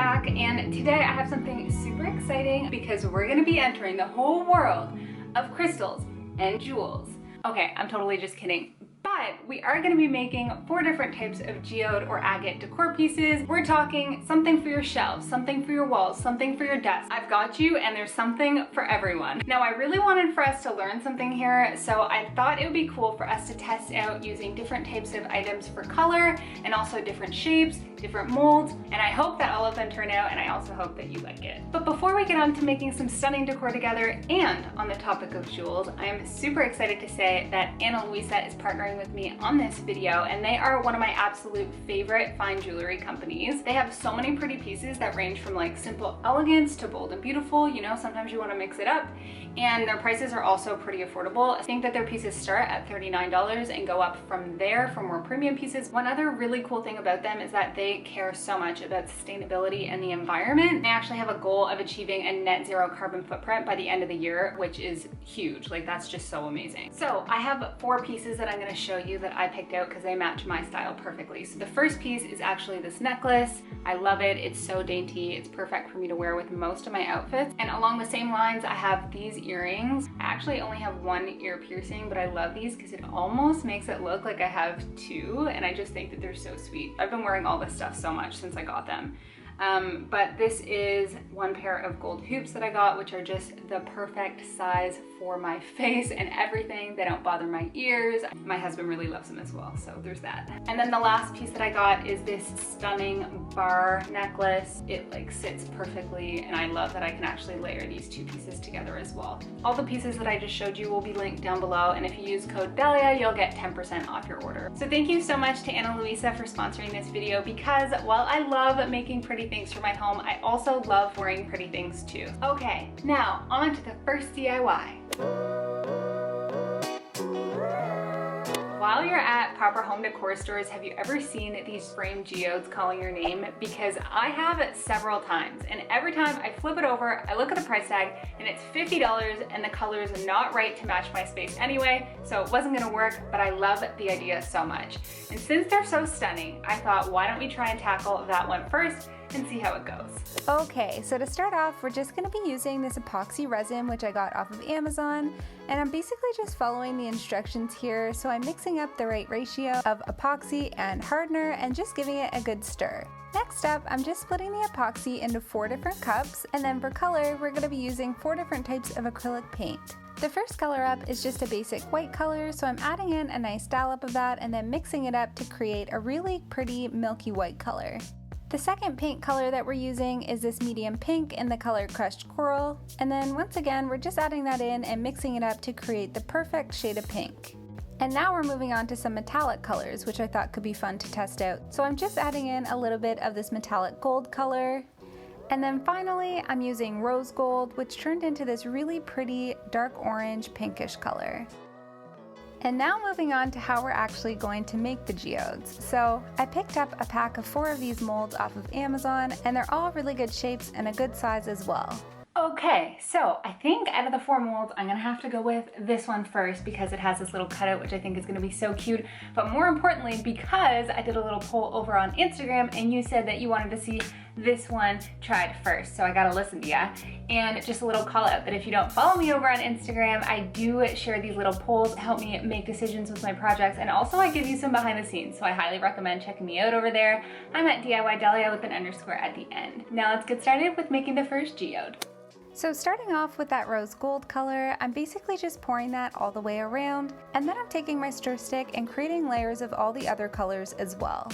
back, and today I have something super exciting because we're gonna be entering the whole world of crystals and jewels. Okay, I'm totally just kidding. But we are going to be making 4 different types of geode or agate decor pieces. We're talking something for your shelves, something for your walls, something for your desk. I've got you, and there's something for everyone. Now, I really wanted for us to learn something here, so I thought it would be cool for us to test out using different types of items for color and also different shapes, different molds, and I hope that all of them turn out, and I also hope that you like it. But before we get on to making some stunning decor together, and on the topic of jewels, I am super excited to say that Luisa is partnering with me on this video, and they are one of my absolute favorite fine jewelry companies. They have so many pretty pieces that range from like simple elegance to bold and beautiful. You know, sometimes you want to mix it up, and their prices are also pretty affordable. I think that their pieces start at $39 and go up from there for more premium pieces. One other really cool thing about them is that they care so much about sustainability and the environment. They actually have a goal of achieving a net zero carbon footprint by the end of the year, which is huge. Like, that's just so amazing. So I have 4 pieces that I'm going to show you that I picked out because they match my style perfectly. So the first piece is actually this necklace. I love it. It's so dainty. It's perfect for me to wear with most of my outfits. And along the same lines, I have these earrings. I actually only have 1 ear piercing, but I love these because it almost makes it look like I have 2, and I just think that they're so sweet. I've been wearing all this stuff so much since I got them. But this is 1 pair of gold hoops that I got, which are just the perfect size for my face and everything. They don't bother my ears. My husband really loves them as well, so there's that. And then the last piece that I got is this stunning bar necklace. It like sits perfectly, and I love that I can actually layer these 2 pieces together as well. All the pieces that I just showed you will be linked down below, and if you use code Dalia, you'll get 10% off your order. So thank you so much to Luisa for sponsoring this video, because while I love making pretty things for my home, I also love wearing pretty things too. Okay, now on to the first DIY. While you're at proper home decor stores, have you ever seen these framed geodes calling your name? Because I have it several times, and every time I flip it over, I look at the price tag and it's $50, and the color is not right to match my space anyway, so it wasn't gonna work, but I love the idea so much. And since they're so stunning, I thought, why don't we try and tackle that one first and see how it goes. Okay, so to start off, we're just going to be using this epoxy resin, which I got off of Amazon, and I'm basically just following the instructions here. So I'm mixing up the right ratio of epoxy and hardener and just giving it a good stir. Next up, I'm just splitting the epoxy into 4 different cups, and then for color, we're going to be using 4 different types of acrylic paint. The first color up is just a basic white color, so I'm adding in a nice dollop of that and then mixing it up to create a really pretty milky white color. The second paint color that we're using is this medium pink in the color Crushed Coral, and then once again we're just adding that in and mixing it up to create the perfect shade of pink. And now we're moving on to some metallic colors, which I thought could be fun to test out. So I'm just adding in a little bit of this metallic gold color, and then finally I'm using rose gold, which turned into this really pretty dark orange pinkish color. And now moving on to how we're actually going to make the geodes. So I picked up a pack of 4 of these molds off of Amazon, and they're all really good shapes and a good size as well. Okay, so I think out of the 4 molds, I'm gonna have to go with this one first because it has this little cutout, which I think is gonna be so cute. But more importantly, because I did a little poll over on Instagram and you said that you wanted to see this one tried first, so I gotta listen to ya. And just a little call out that if you don't follow me over on Instagram, I do share these little polls to help me make decisions with my projects, and also I give you some behind the scenes, so I highly recommend checking me out over there. I'm at DIY Dalia with an underscore at the end. Now let's get started with making the first geode. So starting off with that rose gold color, I'm basically just pouring that all the way around, and then I'm taking my stir stick and creating layers of all the other colors as well.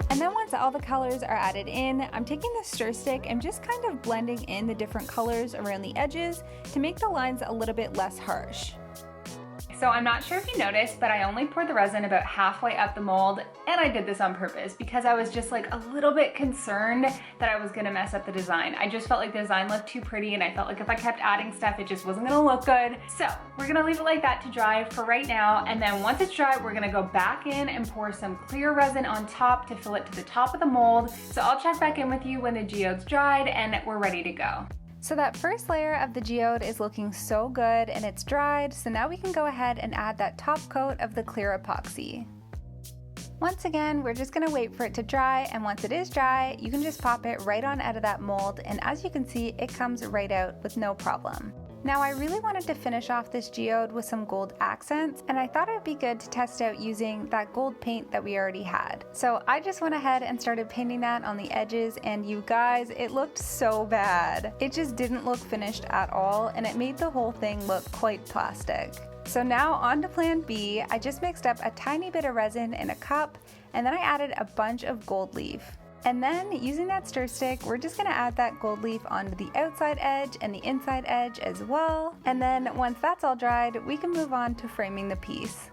And then once all the colors are added in, I'm taking the stir stick and just kind of blending in the different colors around the edges to make the lines a little bit less harsh. So I'm not sure if you noticed, but I only poured the resin about halfway up the mold, and I did this on purpose because I was just like a little bit concerned that I was gonna mess up the design. I just felt like the design looked too pretty, and I felt like if I kept adding stuff, it just wasn't gonna look good. So we're gonna leave it like that to dry for right now, and then once it's dry, we're gonna go back in and pour some clear resin on top to fill it to the top of the mold. So I'll check back in with you when the geode's dried and we're ready to go. So that first layer of the geode is looking so good and it's dried, so now we can go ahead and add that top coat of the clear epoxy. Once again, we're just going to wait for it to dry, and once it is dry, you can just pop it right on out of that mold, and as you can see, it comes right out with no problem. Now I really wanted to finish off this geode with some gold accents, and I thought it would be good to test out using that gold paint that we already had. So I just went ahead and started painting that on the edges, and you guys, it looked so bad. It just didn't look finished at all, and it made the whole thing look quite plastic. So now on to plan B. I just mixed up a tiny bit of resin in a cup, and then I added a bunch of gold leaf. And then using that stir stick, we're just gonna add that gold leaf onto the outside edge and the inside edge as well. And then once that's all dried, we can move on to framing the piece.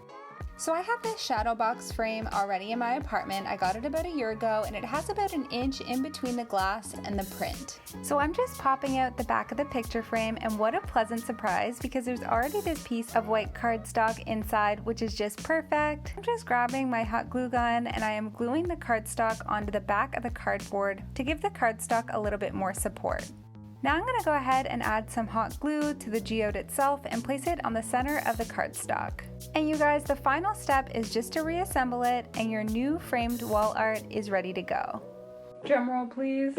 So I have this shadow box frame already in my apartment. I got it about a year ago, and it has about an inch in between the glass and the print. So I'm just popping out the back of the picture frame, and what a pleasant surprise, because there's already this piece of white cardstock inside, which is just perfect. I'm just grabbing my hot glue gun, and I am gluing the cardstock onto the back of the cardboard to give the cardstock a little bit more support. Now I'm going to go ahead and add some hot glue to the geode itself and place it on the center of the cardstock. And you guys, the final step is just to reassemble it, and your new framed wall art is ready to go. Drum roll, please.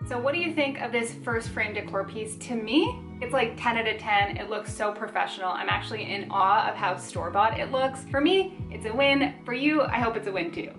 So what do you think of this first frame decor piece? To me, it's like 10 out of 10. It looks so professional. I'm actually in awe of how store-bought it looks. For me, it's a win. For you, I hope it's a win too.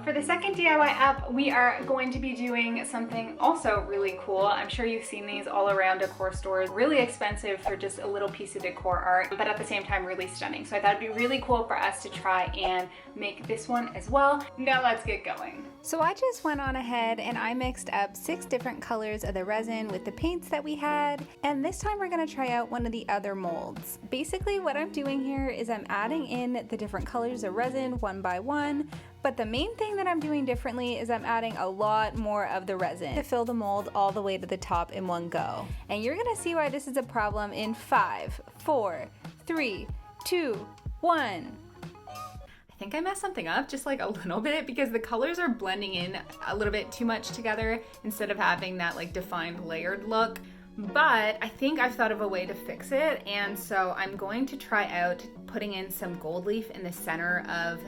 For the second DIY up, we are going to be doing something also really cool. I'm sure you've seen these all around decor stores. Really expensive for just a little piece of decor art, but at the same time really stunning. So I thought it'd be really cool for us to try and make this one as well. Now let's get going. So I just went on ahead and I mixed up 6 different colors of the resin with the paints that we had, and this time we're going to try out one of the other molds. Basically what I'm doing here is I'm adding in the different colors of resin one by one, but the main thing that I'm doing differently is I'm adding a lot more of the resin to fill the mold all the way to the top in one go. And you're gonna see why this is a problem in 5, 4, 3, 2, 1. I think I messed something up just like a little bit because the colors are blending in a little bit too much together instead of having that like defined layered look. But I think I've thought of a way to fix it, and so I'm going to try out putting in some gold leaf in the center of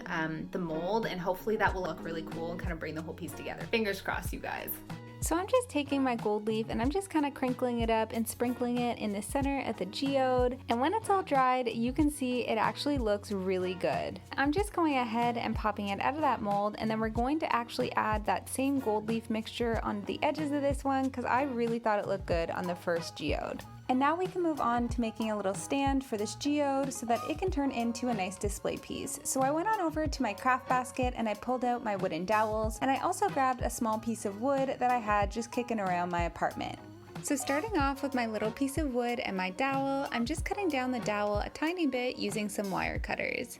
the mold, and hopefully that will look really cool and kind of bring the whole piece together. Fingers crossed, you guys. So I'm just taking my gold leaf and I'm just kind of crinkling it up and sprinkling it in the center of the geode, and when it's all dried you can see it actually looks really good. I'm just going ahead and popping it out of that mold, and then we're going to actually add that same gold leaf mixture on the edges of this one because I really thought it looked good on the first geode. And now we can move on to making a little stand for this geode so that it can turn into a nice display piece. So I went on over to my craft basket and I pulled out my wooden dowels, and I also grabbed a small piece of wood that I had just kicking around my apartment. So starting off with my little piece of wood and my dowel, I'm just cutting down the dowel a tiny bit using some wire cutters.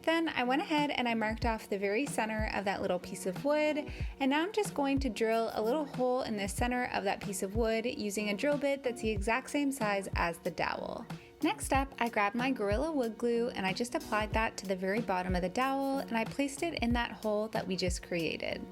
Then I went ahead and I marked off the very center of that little piece of wood, and now I'm just going to drill a little hole in the center of that piece of wood using a drill bit that's the exact same size as the dowel. Next up, I grabbed my Gorilla Wood Glue and I just applied that to the very bottom of the dowel, and I placed it in that hole that we just created.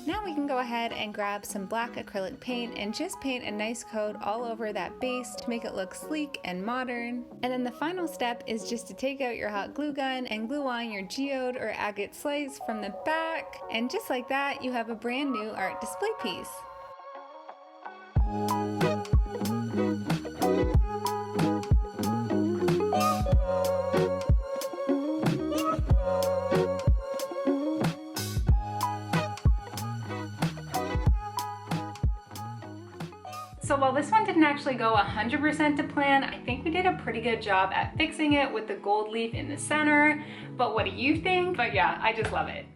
Now we can go ahead and grab some black acrylic paint and just paint a nice coat all over that base to make it look sleek and modern. And then the final step is just to take out your hot glue gun and glue on your geode or agate slice from the back. And just like that, you have a brand new art display piece. So while this one didn't actually go 100% to plan, I think we did a pretty good job at fixing it with the gold leaf in the center. But what do you think? But yeah, I just love it.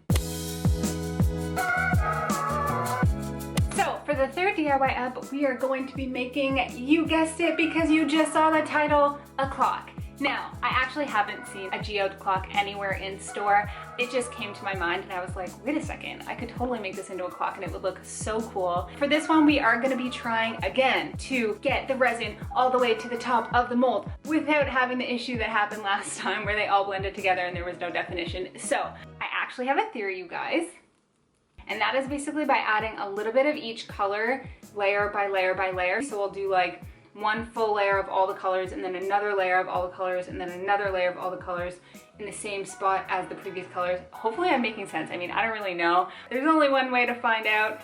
So for the third DIY up, we are going to be making, you guessed it because you just saw the title, a clock. Now, I actually actually haven't seen a geode clock anywhere in store. It just came to my mind and I was like, wait a second, I could totally make this into a clock and it would look so cool. For this one, we are gonna be trying again to get the resin all the way to the top of the mold without having the issue that happened last time where they all blended together and there was no definition. So I actually have a theory, you guys. And that is basically by adding a little bit of each color, layer by layer by layer. So we'll do like one full layer of all the colors and then another layer of all the colors and then another layer of all the colors in the same spot as the previous colors. Hopefully I'm making sense. I mean, I don't really know. There's only one way to find out.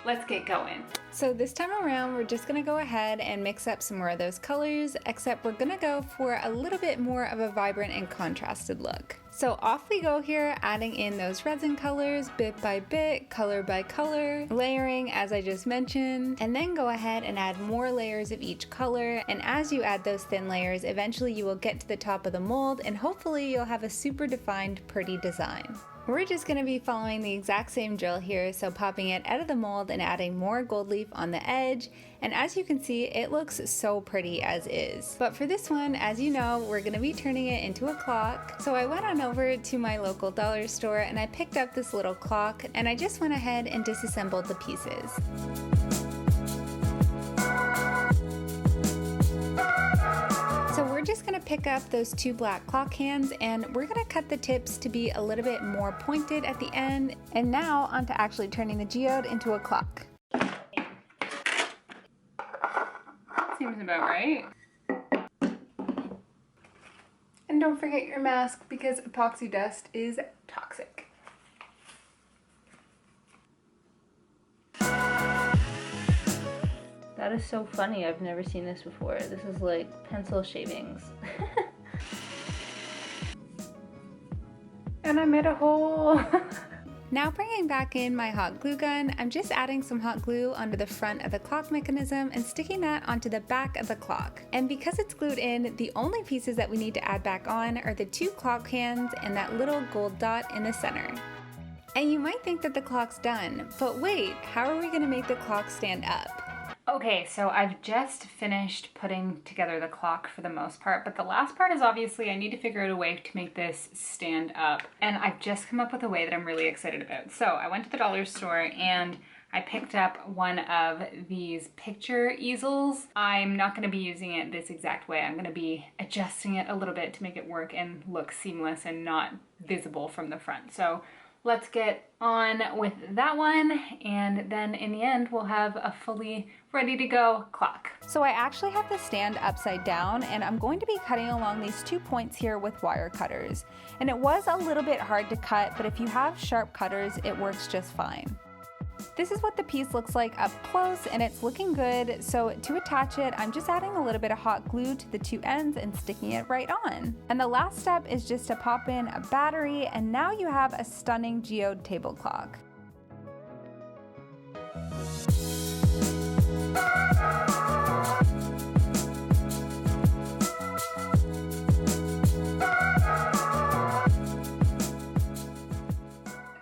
Let's get going. So this time around, we're just gonna go ahead and mix up some more of those colors, except we're gonna go for a little bit more of a vibrant and contrasted look. So off we go here, adding in those resin colors bit by bit, color by color, layering as I just mentioned, and then go ahead and add more layers of each color. And as you add those thin layers, eventually you will get to the top of the mold and hopefully you'll have a super defined, pretty design. We're just going to be following the exact same drill here, so popping it out of the mold and adding more gold leaf on the edge, and as you can see, it looks so pretty as is. But for this one, as you know, we're going to be turning it into a clock. So I went on over to my local dollar store and I picked up this little clock, and I just went ahead and disassembled the pieces. So we're just gonna pick up those two black clock hands and we're gonna cut the tips to be a little bit more pointed at the end. And now onto actually turning the geode into a clock. Seems about right. And don't forget your mask because epoxy dust is toxic. That is so funny. I've never seen this before. This is like pencil shavings. And I made a hole. Now bringing back in my hot glue gun, I'm just adding some hot glue onto the front of the clock mechanism and sticking that onto the back of the clock. And because it's glued in, the only pieces that we need to add back on are the two clock hands and that little gold dot in the center. And you might think that the clock's done, but wait, how are we gonna make the clock stand up? Okay, so I've just finished putting together the clock for the most part, but the last part is obviously I need to figure out a way to make this stand up. And I've just come up with a way that I'm really excited about. So I went to the dollar store and I picked up one of these picture easels. I'm not gonna be using it this exact way. I'm gonna be adjusting it a little bit to make it work and look seamless and not visible from the front. So let's get on with that one, and then in the end we'll have a fully ready to go clock. So I actually have the stand upside down and I'm going to be cutting along these 2 points here with wire cutters. And it was a little bit hard to cut, but if you have sharp cutters, it works just fine. This is what the piece looks like up close and it's looking good. So to attach it, I'm just adding a little bit of hot glue to the two ends and sticking it right on. And the last step is just to pop in a battery, and now you have a stunning geode table clock.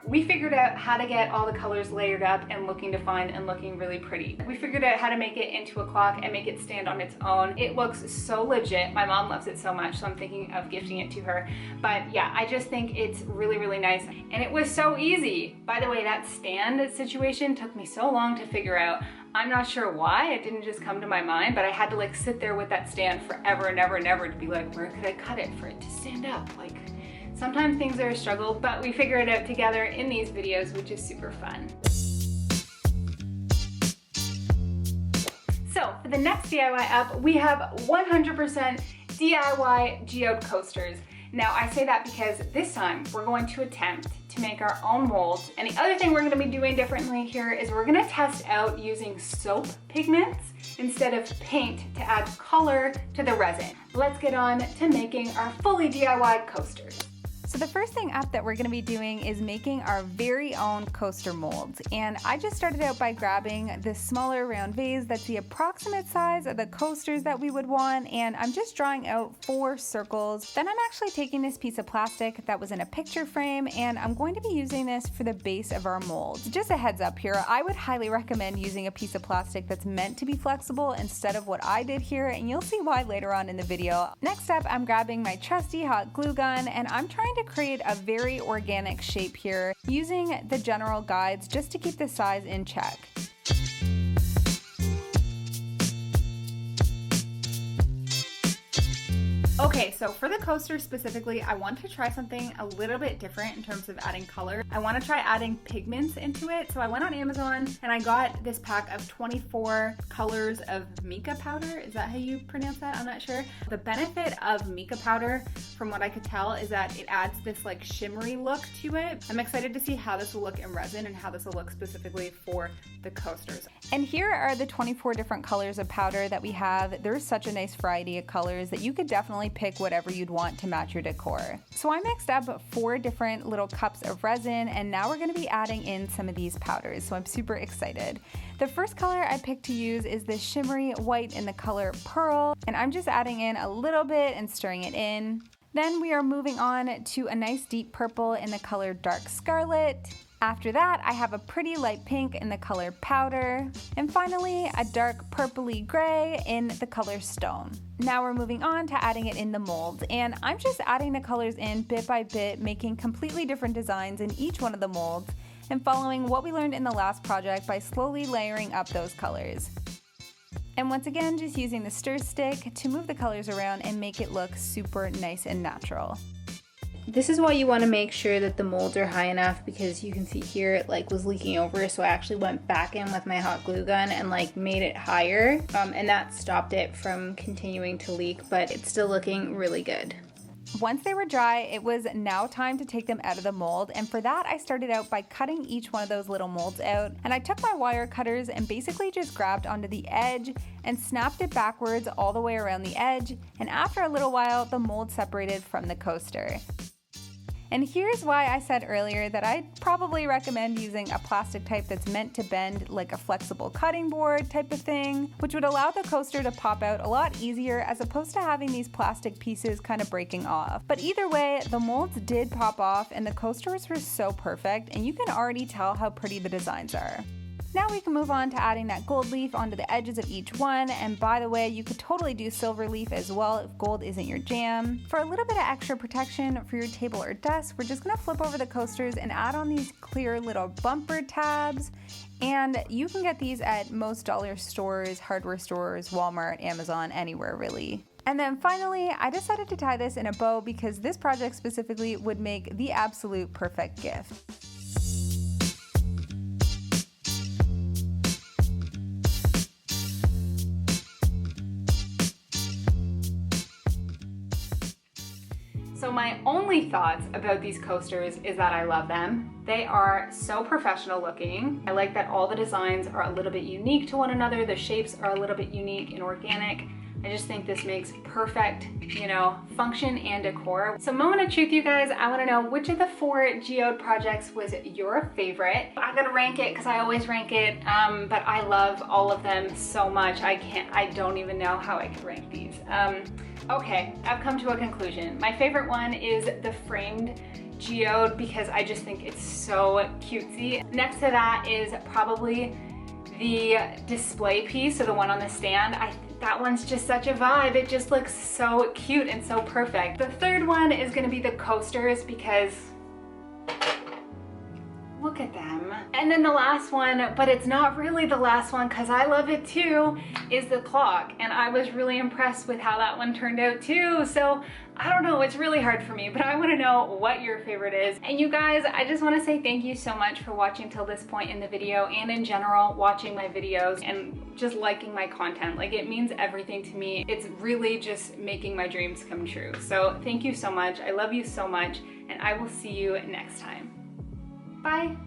We figured out how to get all the colors layered up and looking defined and looking really pretty. We figured out how to make it into a clock and make it stand on its own. It looks so legit. My mom loves it so much, so I'm thinking of gifting it to her. But yeah, I just think it's really, really nice. And it was so easy. By the way, that stand situation took me so long to figure out. I'm not sure why, it didn't just come to my mind, but I had to like sit there with that stand forever and ever and ever to be like, where could I cut it for it to stand up? Like, sometimes things are a struggle, but we figure it out together in these videos, which is super fun. So for the next DIY up, we have 100% DIY geode coasters. Now I say that because this time we're going to attempt to make our own molds. And the other thing we're gonna be doing differently here is we're gonna test out using soap pigments instead of paint to add color to the resin. Let's get on to making our fully DIY coasters. So the first thing up that we're going to be doing is making our very own coaster molds. And I just started out by grabbing this smaller round vase that's the approximate size of the coasters that we would want, and I'm just drawing out 4 circles. Then I'm actually taking this piece of plastic that was in a picture frame, and I'm going to be using this for the base of our mold. Just a heads up here, I would highly recommend using a piece of plastic that's meant to be flexible instead of what I did here, and you'll see why later on in the video. Next up, I'm grabbing my trusty hot glue gun, and I'm trying to create a very organic shape here using the general guides just to keep the size in check. Okay, so for the coaster specifically, I want to try something a little bit different in terms of adding color. I want to try adding pigments into it. So I went on Amazon and I got this pack of 24 colors of mica powder. Is that how you pronounce that? I'm not sure. The benefit of mica powder, from what I could tell, is that it adds this like shimmery look to it. I'm excited to see how this will look in resin and how this will look specifically for the coasters. And here are the 24 different colors of powder that we have. There's such a nice variety of colors that you could definitely pick whatever you'd want to match your decor. So I mixed up 4 different little cups of resin, and now we're going to be adding in some of these powders, so I'm super excited. The first color I picked to use is this shimmery white in the color Pearl, and I'm just adding in a little bit and stirring it in. Then we are moving on to a nice deep purple in the color Dark Scarlet. After that, I have a pretty light pink in the color Powder, and finally a dark purpley gray in the color Stone. Now we're moving on to adding it in the molds, and I'm just adding the colors in bit by bit, making completely different designs in each one of the molds, and following what we learned in the last project by slowly layering up those colors. And once again, just using the stir stick to move the colors around and make it look super nice and natural. This is why you want to make sure that the molds are high enough, because you can see here it like was leaking over, so I actually went back in with my hot glue gun and like made it higher, and that stopped it from continuing to leak, but it's still looking really good. Once they were dry, it was now time to take them out of the mold, and for that I started out by cutting each one of those little molds out, and I took my wire cutters and basically just grabbed onto the edge and snapped it backwards all the way around the edge, and after a little while the mold separated from the coaster. And here's why I said earlier that I'd probably recommend using a plastic type that's meant to bend, like a flexible cutting board type of thing, which would allow the coaster to pop out a lot easier as opposed to having these plastic pieces kind of breaking off. But either way, the molds did pop off and the coasters were so perfect, and you can already tell how pretty the designs are. Now we can move on to adding that gold leaf onto the edges of each one, and by the way, you could totally do silver leaf as well if gold isn't your jam. For a little bit of extra protection for your table or desk, we're just gonna flip over the coasters and add on these clear little bumper tabs, and you can get these at most dollar stores, hardware stores, Walmart, Amazon, anywhere really. And then finally, I decided to tie this in a bow because this project specifically would make the absolute perfect gift. So my only thoughts about these coasters is that I love them. They are so professional looking. I like that all the designs are a little bit unique to one another. The shapes are a little bit unique and organic. I just think this makes perfect, function and decor. So moment of truth, you guys, I wanna know which of the 4 geode projects was your favorite. I'm gonna rank it because I always rank it, but I love all of them so much. I don't even know how I could rank these. Okay, I've come to a conclusion. My favorite one is the framed geode because I just think it's so cutesy. Next to that is probably the display piece, so the one on the stand. That one's just such a vibe. It just looks so cute and so perfect. The third one is gonna be the coasters because look at them. And then the last one, but it's not really the last one because I love it too, is the clock. And I was really impressed with how that one turned out too. So I don't know, it's really hard for me, but I wanna know what your favorite is. And you guys, I just wanna say thank you so much for watching till this point in the video and in general, watching my videos and just liking my content. Like, it means everything to me. It's really just making my dreams come true. So thank you so much. I love you so much, and I will see you next time. Bye.